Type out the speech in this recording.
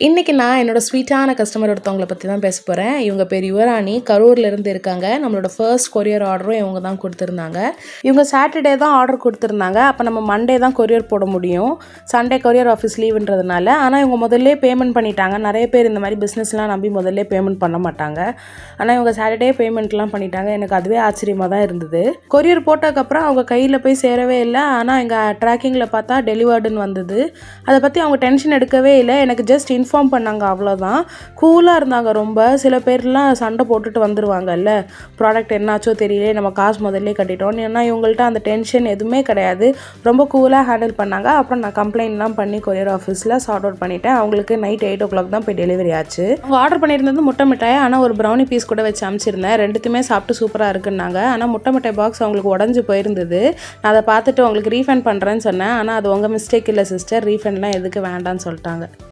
இன்றைக்கி நான் என்னோடய ஸ்வீட்டான கஸ்டமர் ஒருத்தவங்களை பற்றி தான் பேச போகிறேன். இவங்க பேர் யுவராணி, கரூர்லேருந்து இருக்காங்க. நம்மளோட ஃபர்ஸ்ட் கொரியர் ஆர்டரும் இவங்க தான் கொடுத்துருந்தாங்க. இவங்க சாட்டர்டே தான் ஆர்டர் கொடுத்துருந்தாங்க. அப்போ நம்ம மண்டே தான் கொரியர் போட முடியும், சண்டே கொரியர் ஆஃபீஸ் லீவுன்றதுனால. ஆனால் இவங்க முதல்ல பேமெண்ட் பண்ணிட்டாங்க. நிறைய பேர் இந்த மாதிரி பிஸ்னஸ்லாம் நம்பி முதல்ல பேமெண்ட் பண்ண மாட்டாங்க. ஆனால் இவங்க சாட்டர்டே பேமெண்ட்லாம் பண்ணிட்டாங்க. எனக்கு அதுவே ஆச்சரியமாக தான் இருந்தது. கொரியர் போட்டதுக்கப்புறம் அவங்க கையில் போய் சேரவே இல்லை. ஆனால் எங்கள் ட்ராக்கிங்கில் பார்த்தா டெலிவர்டுன்னு வந்தது. அதை பற்றி அவங்க டென்ஷன் எடுக்கவே இல்லை. எனக்கு ஜஸ்ட் இன்ஃபார்ம் பண்ணாங்க, அவ்வளோதான். கூலாக இருந்தாங்க ரொம்ப. சில பேர்லாம் சண்டை போட்டுட்டு வந்துடுவாங்கல்ல, ப்ராடக்ட் என்னாச்சோ தெரியல, நம்ம காசு முதல்ல கட்டிட்டோம். ஏன்னா இவங்கள்ட்ட அந்த டென்ஷன் எதுவுமே கிடையாது. ரொம்ப கூலாக ஹேண்டில் பண்ணாங்க. அப்புறம் நான் கம்ப்ளைண்ட்லாம் பண்ணி கொரியர் ஆஃபீஸில் சார்ட் அவுட் பண்ணிட்டேன். அவங்களுக்கு நைட் 8 o'clock தான் போய் டெலிவரி ஆச்சு. அவங்க ஆர்டர் பண்ணியிருந்தது முட்டை மிட்டாய். ஆனால் ஒரு ப்ரௌனி பீஸ் கூட வச்சு அனுப்பிச்சிருந்தேன். ரெண்டுத்துமே சாப்பிட்டு சூப்பராக இருக்குன்னாங்க. ஆனால் முட்டை மிட்டாய் பாக்ஸ் அவங்களுக்கு உடஞ்சி போயிருந்தது. நான் அதை பார்த்துட்டு உங்களுக்கு ரீஃபண்ட் பண்ணுறேன்னு சொன்னேன். ஆனால் அது உங்கள் மிஸ்டேக் இல்லை சிஸ்டர், ரீஃபண்ட்லாம் எதுக்கு வேண்டான்னு சொல்லிட்டாங்க.